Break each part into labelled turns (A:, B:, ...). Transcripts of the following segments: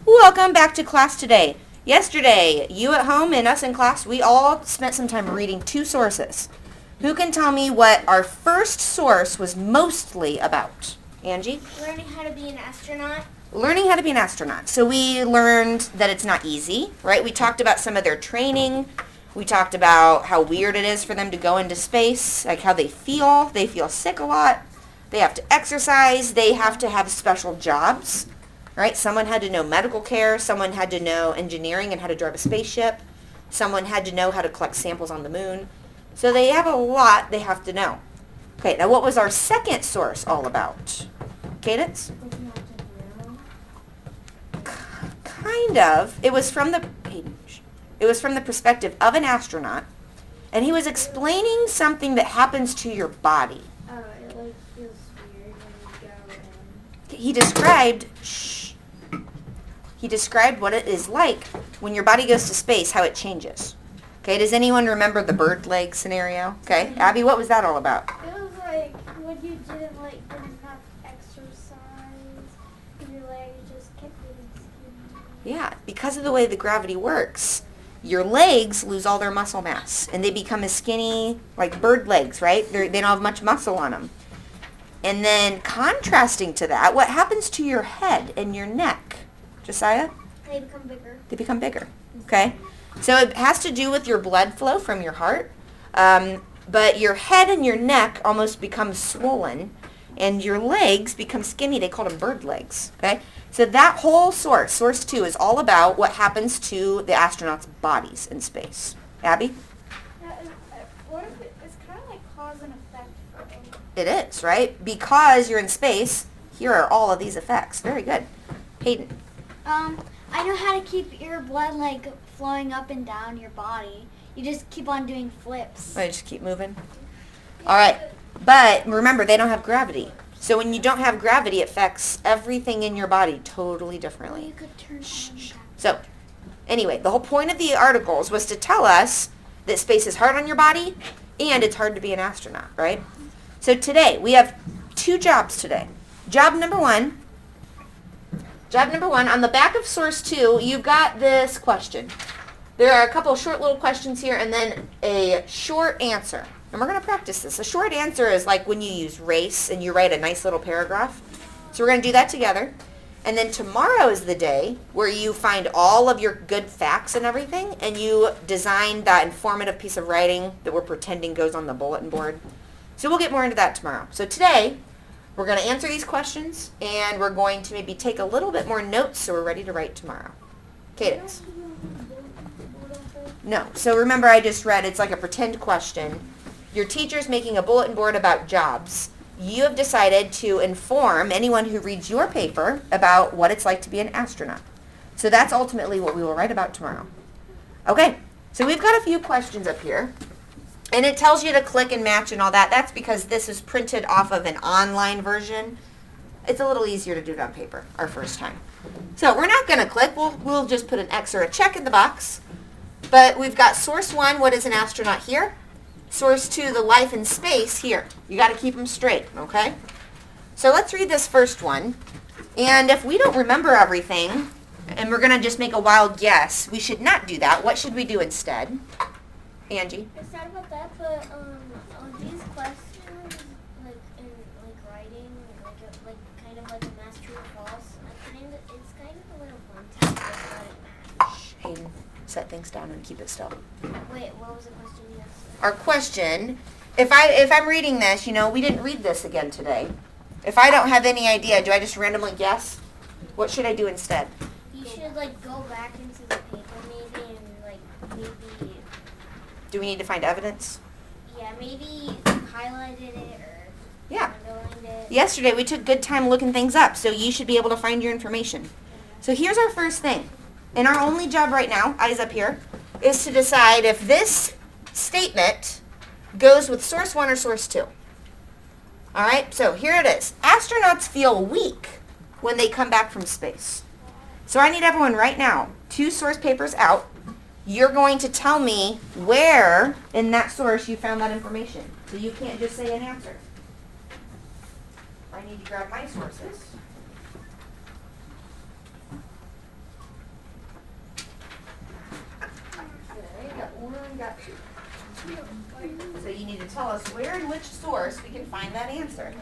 A: Welcome back to class today. Yesterday, you at home and us in class, we all spent some time reading two sources. Who can tell me what our first source was mostly about? Angie?
B: Learning how to be an astronaut.
A: Learning how to be an astronaut. So we learned that it's not easy, right? We talked about some of their training. We talked about how weird it is for them to go into space, like how they feel. They feel sick a lot. They have to exercise. They have to have special jobs, right? Someone had to know medical care. Someone had to know engineering and how to drive a spaceship. Someone had to know how to collect samples on the moon. So they have a lot they have to know. Okay, now what was our second source all about? Cadence? Kind of. It was from the perspective of an astronaut, and he was explaining something that happens to your body.
B: Oh, it feels weird when you go in.
A: He described what it is like when your body goes to space, how it changes. Okay, does anyone remember the bird leg scenario? Okay, Abby, what was that all about?
B: It was like when you didn't enough exercise, your legs just kept getting skinny.
A: Yeah, because of the way the gravity works, your legs lose all their muscle mass, and they become as skinny, like bird legs, right? They don't have much muscle on them. And then contrasting to that, what happens to your head and your neck? Josiah?
B: They become bigger.
A: They become bigger, okay? So it has to do with your blood flow from your heart, but your head and your neck almost become swollen, and your legs become skinny. They call them bird legs, okay? So that whole source 2, is all about what happens to the astronauts' bodies in space. Abby?
B: What if it's kind of like cause and effect for them?
A: It is, right? Because you're in space, here are all of these effects. Very good. Hayden?
C: I know how to keep your blood flowing up and down your body. You just keep on doing flips.
A: I just keep moving. All right. But remember, they don't have gravity. So when you don't have gravity, it affects everything in your body totally differently.
C: You could turn on.
A: So anyway, the whole point of the articles was to tell us that space is hard on your body and it's hard to be an astronaut, right? So today, we have 2 jobs today. Job number one, on the back of source 2, you've got this question. There are a couple of short little questions here and then a short answer. And we're going to practice this. A short answer is like when you use race and you write a nice little paragraph. So we're going to do that together. And then tomorrow is the day where you find all of your good facts and everything, and you design that informative piece of writing that we're pretending goes on the bulletin board. So we'll get more into that tomorrow. So today, we're going to answer these questions, and we're going to maybe take a little bit more notes so we're ready to write tomorrow. Cadence? No. So remember I just read it's like a pretend question. Your teacher's making a bulletin board about jobs. You have decided to inform anyone who reads your paper about what it's like to be an astronaut. So that's ultimately what we will write about tomorrow. Okay, so we've got a few questions up here. And it tells you to click and match and all that. That's because this is printed off of an online version. It's a little easier to do it on paper our first time. So we're not going to click. We'll just put an X or a check in the box. But we've got source 1, what is an astronaut here? Source 2, the life in space here. You got to keep them straight, okay? So let's read this first one. And if we don't remember everything, and we're going to just make a wild guess, we should not do that. What should we do instead? Angie?
B: It's not about that, but on these questions, in writing, kind of like a mass true or false, it's kind of a little fun to match.
A: Hayden, set things down and keep it still.
B: Wait, what was the question you asked?
A: Our question, if I'm reading this, we didn't read this again today. If I don't have any idea, do I just randomly guess? What should I do instead?
B: You should go back into the paper maybe and maybe.
A: Do we need to find evidence?
B: Yeah, maybe highlighted it or underlined it.
A: Yesterday we took good time looking things up, so you should be able to find your information. So here's our first thing. And our only job right now, eyes up here, is to decide if this statement goes with source 1 or source 2. All right, so here it is. Astronauts feel weak when they come back from space. So I need everyone right now, 2 source papers out. You're going to tell me where in that source you found that information. So you can't just say an answer. I need to grab my sources. only got 2. So you need to tell us where and which source we can find that answer.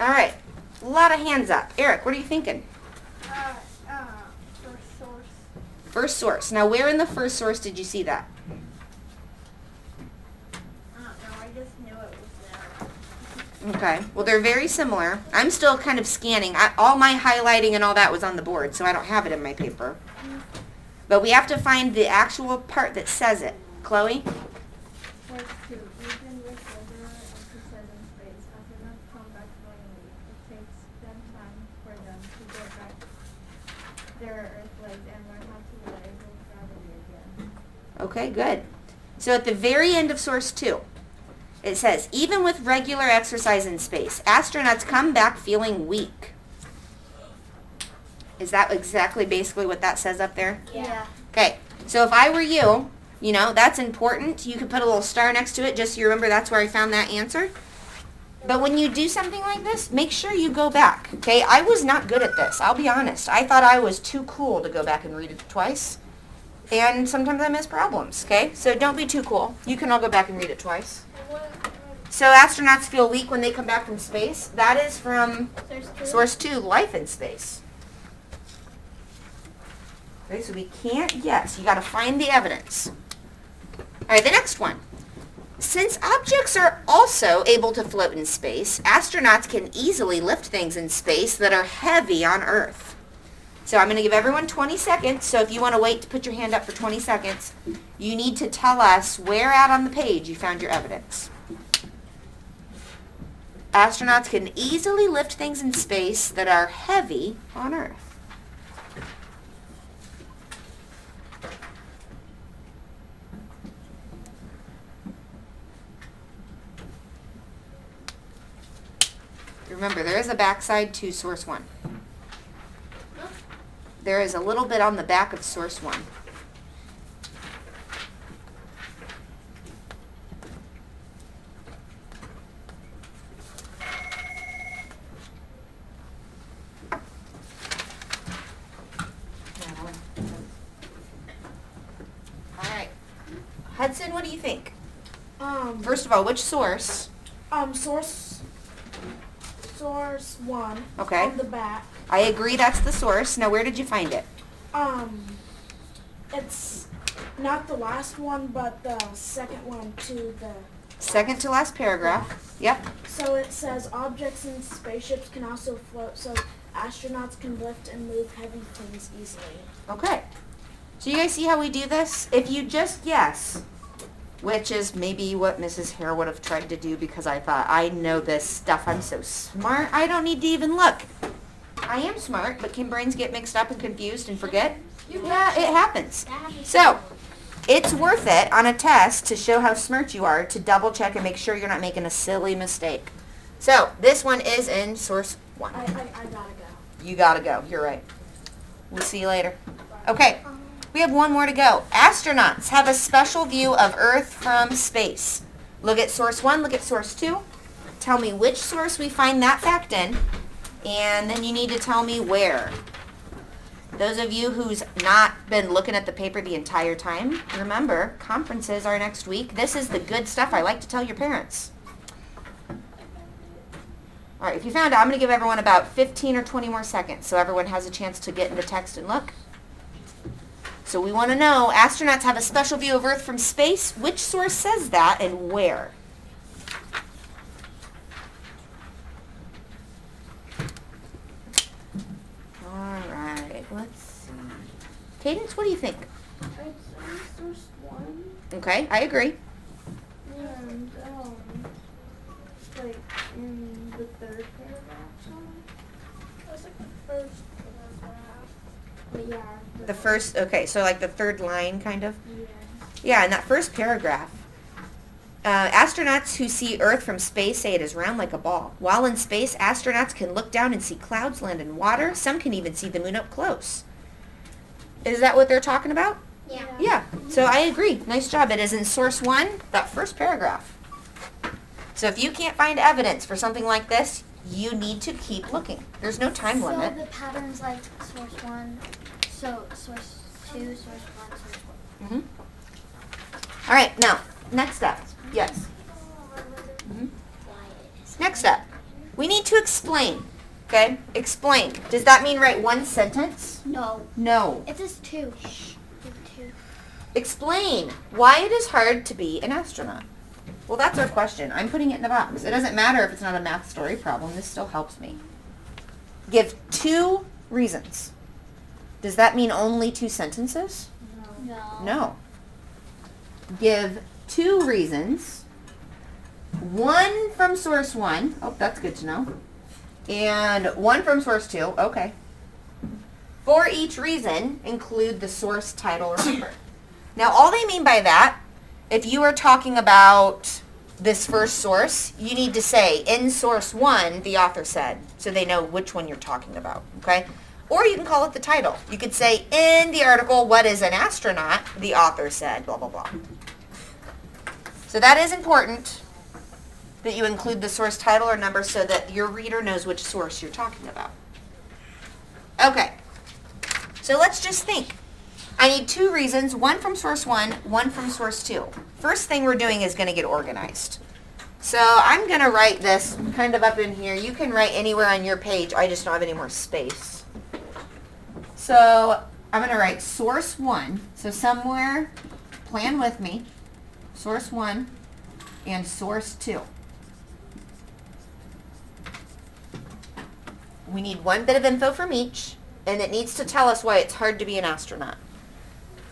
A: All right, a lot of hands up. Eric, what are you thinking?
B: First source.
A: First source. Now, where in the first source did you see that?
B: I don't know. I just knew it was there.
A: Okay. Well, they're very similar. I'm still kind of scanning. All my highlighting and all that was on the board, so I don't have it in my paper. But we have to find the actual part that says it. Chloe?
D: Source 2. Even with regular exercise in space, astronauts come back feeling weak. It takes them time for them to get back their Earth legs and learn how to let go of gravity again.
A: Okay, good. So at the very end of source 2, it says, even with regular exercise in space, astronauts come back feeling weak. Is that exactly basically what that says up there?
C: Yeah.
A: Okay, so if I were you, you know, that's important. You could put a little star next to it just so you remember that's where I found that answer. But when you do something like this, make sure you go back, okay? I was not good at this, I'll be honest. I thought I was too cool to go back and read it twice. And sometimes I miss problems, okay? So don't be too cool. You can all go back and read it twice. So astronauts feel weak when they come back from space. That is from source 2, life in space. Okay, so we can't guess. You got to find the evidence. All right, the next one. Since objects are also able to float in space, astronauts can easily lift things in space that are heavy on Earth. So I'm going to give everyone 20 seconds. So if you want to wait to put your hand up for 20 seconds, you need to tell us where at on the page you found your evidence. Astronauts can easily lift things in space that are heavy on Earth. Remember, there is a backside to source 1. There is a little bit on the back of source 1. All right. Hudson, what do you think? First of all, which source?
E: Source 1.
A: Okay.
E: On the back.
A: I agree that's the source. Now, where did you find it?
E: It's not the last one, but the second one to the...
A: Second to last paragraph. Yep.
E: So it says objects in spaceships can also float, so astronauts can lift and move heavy things easily.
A: Okay. So you guys see how we do this? If you just guess, which is maybe what Mrs. Hare would have tried to do because I thought, I know this stuff, I'm so smart, I don't need to even look. I am smart, but can brains get mixed up and confused and forget? Yeah, it happens. So, it's worth it on a test to show how smart you are to double check and make sure you're not making a silly mistake. So, this one is in source 1.
E: I gotta go.
A: You gotta go, you're right. We'll see you later. Okay. We have one more to go. Astronauts have a special view of Earth from space. Look at source 1, look at source 2. Tell me which source we find that fact in, and then you need to tell me where. Those of you who's not been looking at the paper the entire time, remember, conferences are next week. This is the good stuff I like to tell your parents. All right, if you found it, I'm going to give everyone about 15 or 20 more seconds so everyone has a chance to get in the text and look. So we want to know, astronauts have a special view of Earth from space. Which source says that and where? All right, let's see. Cadence, what do you think?
D: It's source 1,
A: Okay, I agree.
D: and like in the third paragraph.
B: That's like the first paragraph.
D: But yeah.
A: The first, okay, so like the third line, kind of?
D: Yeah.
A: Yeah, in that first paragraph. Astronauts who see Earth from space say it is round like a ball. While in space, astronauts can look down and see clouds land in water. Some can even see the moon up close. Is that what they're talking about?
B: Yeah.
A: Yeah, so I agree. Nice job. It is in source 1, that first paragraph. So if you can't find evidence for something like this, you need to keep looking. There's no time limit.
C: So the pattern's like source 1, so source 2, source 1, source 1.
A: All right, now, next step. Yes. Next step. We need to explain. Okay? Explain. Does that mean write one sentence?
C: No.
A: No.
C: It says 2. Shh. Give 2.
A: Explain why it is hard to be an astronaut. Well, that's our question. I'm putting it in the box. It doesn't matter if it's not a math story problem. This still helps me. Give 2 reasons. Does that mean only 2 sentences?
C: No.
A: No. Give 2 reasons. 1 from source 1. Oh, that's good to know. And 1 from source 2. Okay. For each reason, include the source, title, or number. Now, all they mean by that, if you are talking about this first source, you need to say, in source 1, the author said, so they know which one you're talking about, okay? Or you can call it the title. You could say, in the article, what is an astronaut? The author said, blah, blah, blah. So that is important, that you include the source, title, or number so that your reader knows which source you're talking about. Okay, so let's just think. I need 2 reasons, 1 from source 1, 1 from source 2. First thing we're doing is going to get organized. So I'm going to write this kind of up in here. You can write anywhere on your page. I just don't have any more space. So I'm going to write source 1. So somewhere, plan with me, source 1 and source 2. We need one bit of info from each, and it needs to tell us why it's hard to be an astronaut.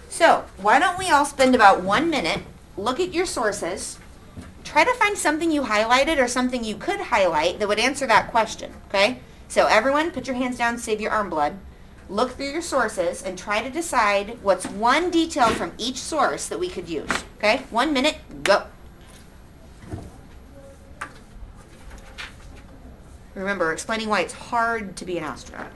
A: So why don't we all spend about 1 minute, look at your sources, try to find something you highlighted or something you could highlight that would answer that question, okay? So everyone, put your hands down, save your arm blood. Look through your sources and try to decide what's one detail from each source that we could use, okay? 1 minute, go. Remember, explaining why it's hard to be an astronaut.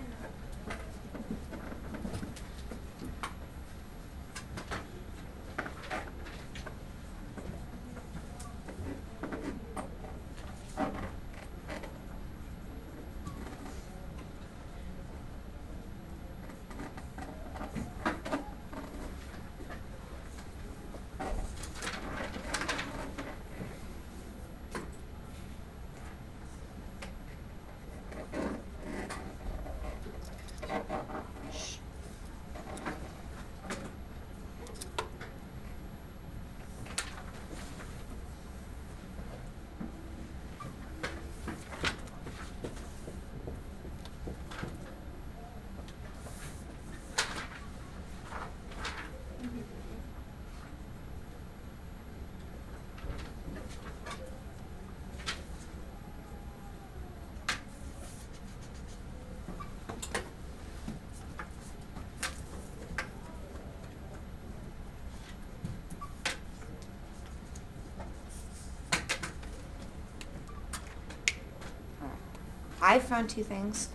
A: I've found 2 things.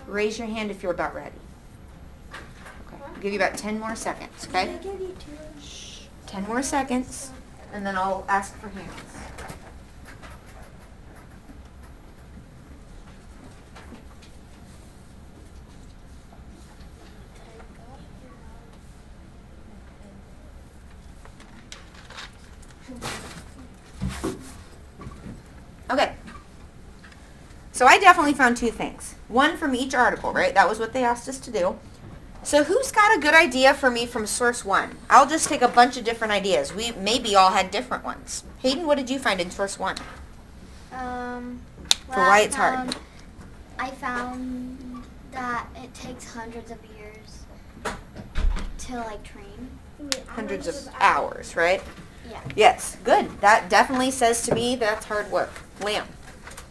A: Raise your hand if you're about ready. Okay. I'll give you about 10 more seconds, okay? Shh. 10 more seconds, and then I'll ask for hands. Okay. So I definitely found 2 things. 1 from each article, right? That was what they asked us to do. So who's got a good idea for me from source 1? I'll just take a bunch of different ideas. We maybe all had different ones. Hayden, what did you find in source 1? For why it's hard.
C: I found that it takes hundreds of years to like train.
A: Hundreds of hours, right?
C: Yeah.
A: Yes, good. That definitely says to me that's hard work. Liam,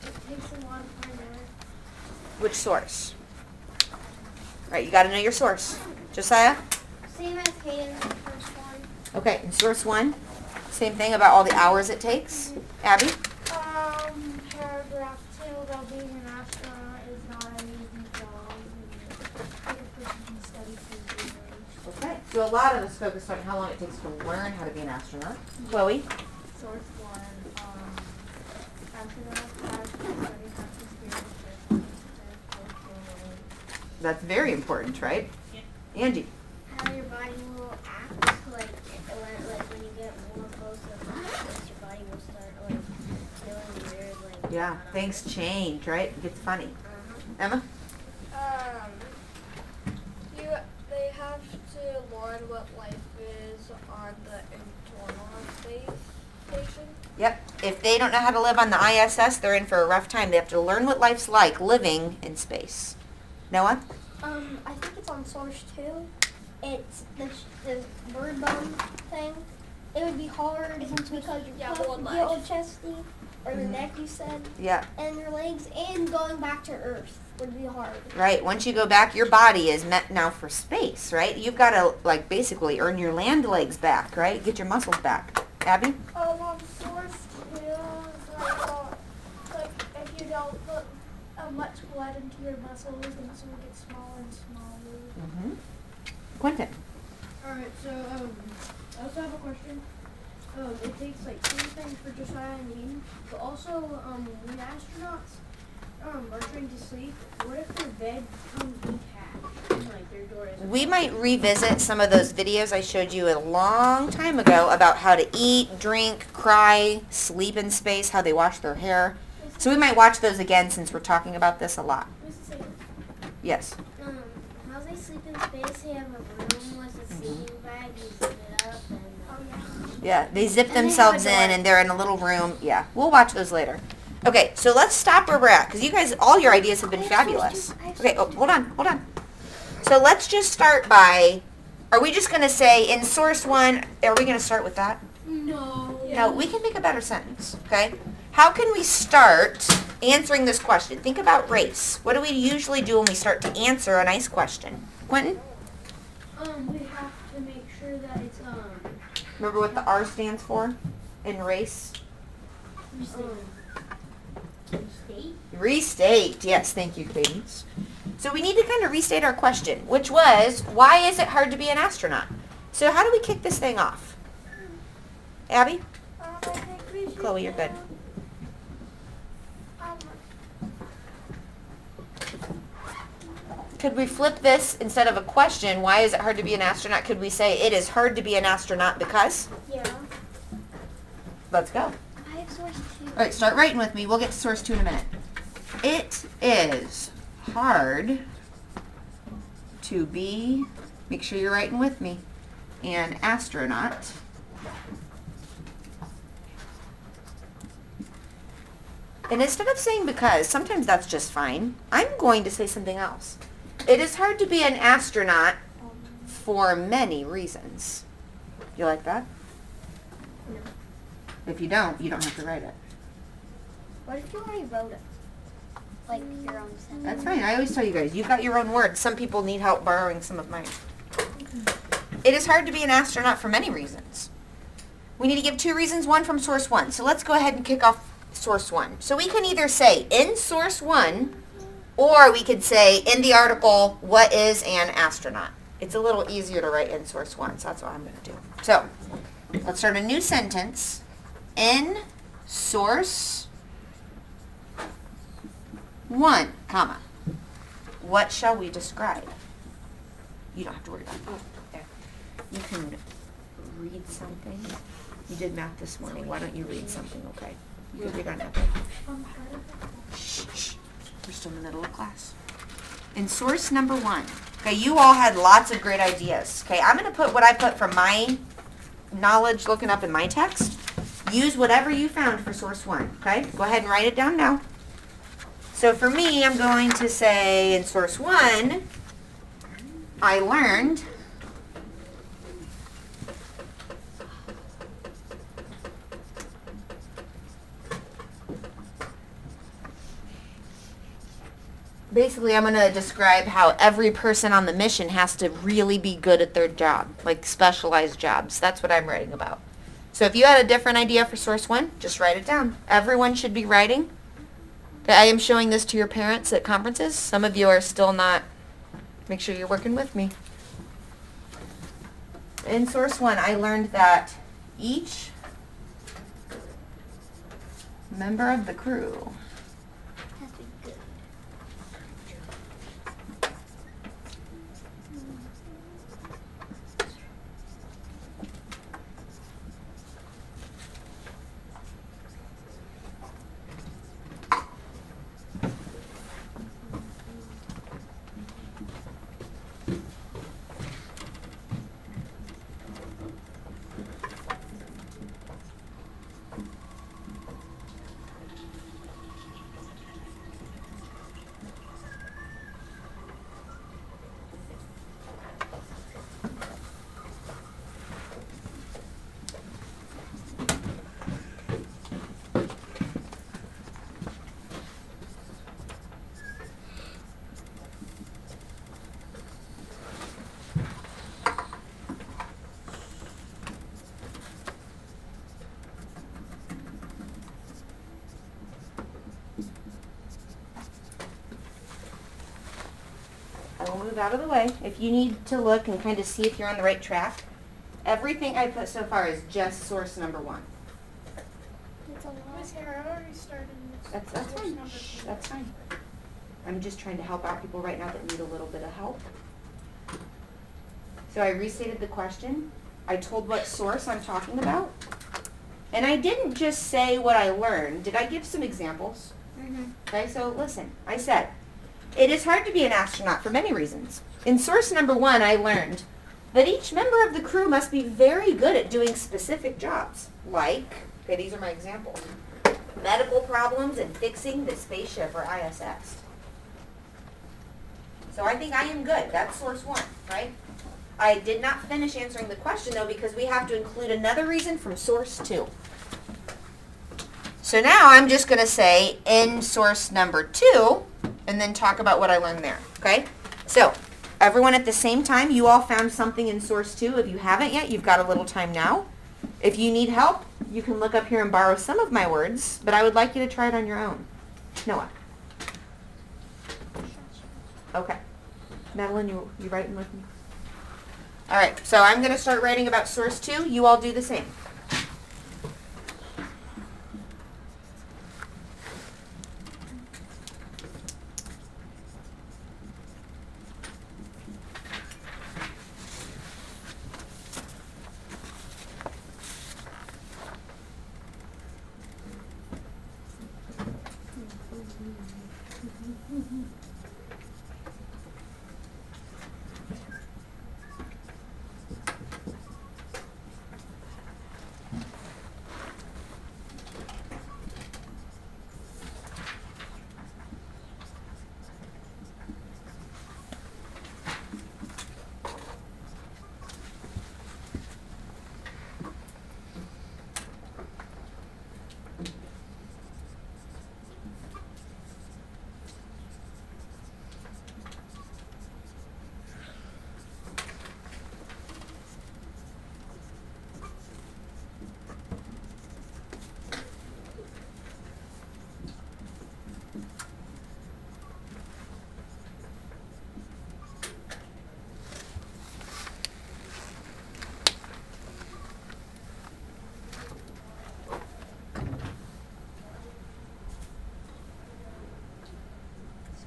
D: It takes a lot of hard work.
A: which source? Right, you got to know your source. Josiah?
B: Same as Hayden's first one.
A: Okay, in source 1, same thing about all the hours it takes. Abby?
D: Paragraph 2, that being an astronaut is not an easy job. And a person can study for years.
A: Okay, so a lot of us focused on how long it takes to learn how to be an astronaut. Chloe?
D: Source 1, Astronauts have to study how to steer the ship and control.
A: That's very important, right? Angie.
B: How your body will act, when you get more close to the surface, your body will start feeling weird,
A: Yeah, things change, right? It gets funny. Emma?
F: They have to learn what life is on the internal space station.
A: Yep. If they don't know how to live on the ISS, they're in for a rough time. They have to learn what life's like living in space. Noah?
F: I think it's on Source 2. It's the bird bone thing. It would be hard because you get all chesty, or the neck you said,
A: Yeah.
F: and your legs, and going back to Earth would be hard.
A: Right. Once you go back, your body is meant now for space, right? You've got to, basically earn your land legs back, right? Get your muscles back. Abby?
D: On Source 2, if you don't put much blood into your muscles, the muscle will get smaller and smaller.
A: Mm-hmm. Quentin?
G: Alright, so, I also have a question. It takes, 2 things for Josiah and Ian, but also, when astronauts, are trying to sleep, what if their bed comes detached and, their door isn't?
A: We might revisit some of those videos I showed you a long time ago about how to eat, drink, cry, sleep in space, how they wash their hair. So we might watch those again since we're talking about this a lot. Yes.
B: How they sleep in space, they have a room with a sleeping bag, you zip it up, and
A: Yeah, they zip
C: And they have
A: themselves
C: a
A: in
C: door.
A: and they're in a little room. Yeah, we'll watch those later. Okay, so let's stop where we're at because you guys, all your ideas have been fabulous. Okay, hold on. So let's just start by, are we just going to say in source 1, are we going to start with that?
F: No.
A: No, we can make a better sentence, okay? How can we start answering this question? Think about race. What do we usually do when we start to answer a nice question? Quentin?
G: We have to make sure that it's,
A: Remember what the R stands for in race? Restate. Yes, thank you, Cadence. So we need to kind of restate our question, which was, why is it hard to be an astronaut? So how do we kick this thing off? Abby?
D: I think we should
A: Chloe, you're good. Could we flip this instead of a question, why is it hard to be an astronaut? Could we say, it is hard to be an astronaut because?
F: Yeah.
A: Let's go.
C: I have source 2.
A: All right, start writing with me. We'll get to source 2 in a minute. It is hard to be, make sure you're writing with me, an astronaut. And instead of saying because, sometimes that's just fine, I'm going to say something else. It is hard to be an astronaut for many reasons. You like that?
F: No.
A: If you don't have to write it.
B: what if you already wrote it? Like your own sentence?
A: That's fine. I always tell you guys, you've got your own words. Some people need help borrowing some of mine. It is hard to be an astronaut for many reasons. We need to give 2 reasons, one from source 1. So let's go ahead and kick off source 1. So we can either say in source 1, or we could say in the article, what is an astronaut? It's a little easier to write in source 1, so that's what I'm going to do. So let's start a new sentence. In source 1, comma. What shall we describe? You don't have to worry about that. There. You can read something. You did math this morning. Why don't you read something, okay? You can read on that. Shh, shh. We're still in the middle of class. In source number 1. Okay, you all had lots of great ideas. Okay, I'm going to put what I put from my knowledge looking up in my text. Use whatever you found for source 1. Okay, go ahead and write it down now. So for me, I'm going to say in source 1, I learned basically I'm going to describe how every person on the mission has to really be good at their job, like specialized jobs. That's what I'm writing about. So if you had a different idea for source 1, just write it down. Everyone should be writing. I am showing this to your parents at conferences. Some of you are still not. Make sure you're working with me. In source 1, I learned that each Member of the crew.
C: Has to be good.
A: I will move out of the way. If you need to look and kind of see if you're on the right track, everything I put so far is just source number 1.
F: It's a lot.
D: Miss Hare, I already started.
A: That's
D: source
A: fine.
D: number
A: Shh,
D: 2.
A: that's fine. I'm just trying to help out people right now that need a little bit of help. So I restated the question. I told what source I'm talking about. And I didn't just say what I learned. Did I give some examples? Okay, so listen. I said, it is hard to be an astronaut for many reasons. In source number 1, I learned that each member of the crew must be very good at doing specific jobs. Like, okay, these are my examples. Medical problems and fixing the spaceship or ISS. So I think I am good. That's source 1, right? I did not finish answering the question though because we have to include another reason from source 2. So now I'm just going to say in source number 2 and then talk about what I learned there, okay? So everyone at the same time, you all found something in source 2. If you haven't yet, you've got a little time now. If you need help, you can look up here and borrow some of my words, but I would like you to try it on your own. Noah. Okay. Madeline, you writing with me? All right, so I'm going to start writing about source 2. You all do the same.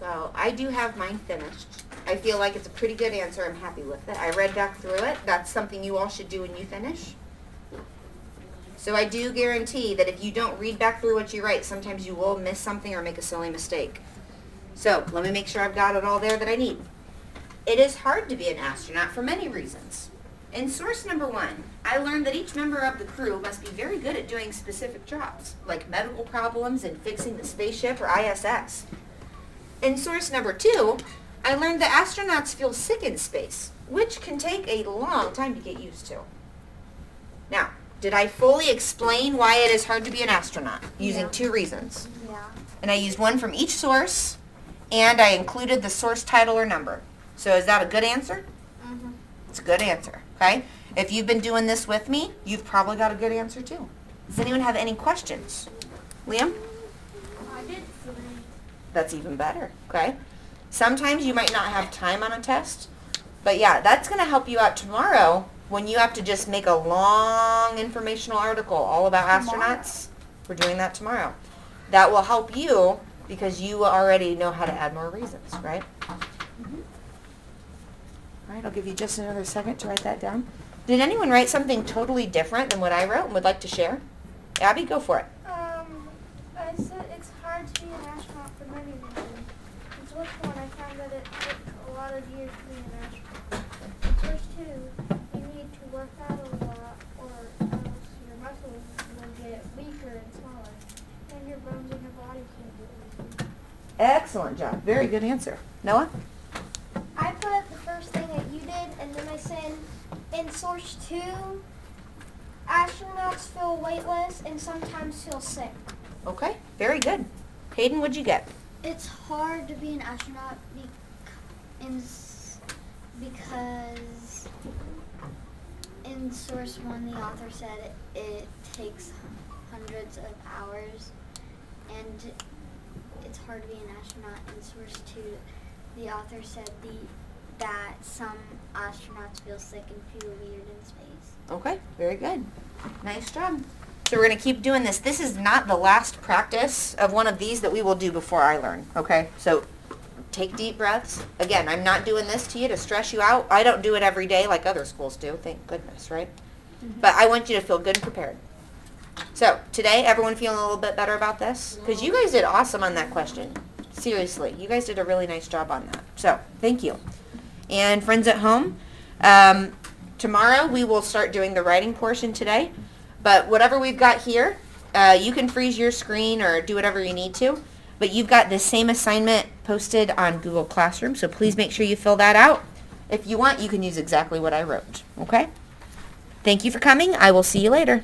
A: So I do have mine finished. I feel like it's a pretty good answer. I'm happy with it. I read back through it. That's something you all should do when you finish. So I do guarantee that if you don't read back through what you write, sometimes you will miss something or make a silly mistake. So let me make sure I've got it all there that I need. It is hard to be an astronaut for many reasons. In source number 1, I learned that each member of the crew must be very good at doing specific jobs, like medical problems and fixing the spaceship or ISS. In source number 2, I learned that astronauts feel sick in space, which can take a long time to get used to. Now, did I fully explain why it is hard to be an astronaut? Using 2 reasons.
C: Yeah.
A: And I used one from each source, and I included the source title or number. So is that a good answer?
C: Mm-hmm.
A: It's a good answer, okay? If you've been doing this with me, you've probably got a good answer too. Does anyone have any questions? Liam?
D: I did 3.
A: That's even better, okay? Sometimes you might not have time on a test, but yeah, that's going to help you out tomorrow when you have to just make a long informational article all about astronauts. We're doing that tomorrow. that will help you because you already know how to add more reasons, right? All right, I'll give you just another second to write that down. Did anyone write something totally different than what I wrote and would like to share? Abby, go for it.
D: I said it's hard to be an astronaut for many reasons. In source one, I found that it took a lot of years to be an astronaut. In source two, you need to work out a lot or else your muscles will get weaker and smaller, and your bones in your body can get weaker.
A: Excellent job. Very good answer. Noah?
F: I put the first thing that you did, and then I said, in source 2, astronauts feel weightless and sometimes feel sick.
A: Okay, very good. Hayden, what'd you get?
C: It's hard to be an astronaut because in source 1 the author said it takes hundreds of hours, and it's hard to be an astronaut. In source 2 the author said that some astronauts feel sick and feel weird in space.
A: Okay, very good. Nice job. So we're going to keep doing this. This is not the last practice of one of these that we will do before I learn, okay? So take deep breaths. Again, I'm not doing this to you to stress you out. I don't do it every day like other schools do, thank goodness, right? But I want you to feel good and prepared. So today, everyone feeling a little bit better about this? Because you guys did awesome on that question. Seriously, you guys did a really nice job on that. So thank you. And friends at home, tomorrow we will start doing the writing portion today. But whatever we've got here, you can freeze your screen or do whatever you need to. But you've got the same assignment posted on Google Classroom, so please make sure you fill that out. If you want, you can use exactly what I wrote, okay? Thank you for coming. I will see you later.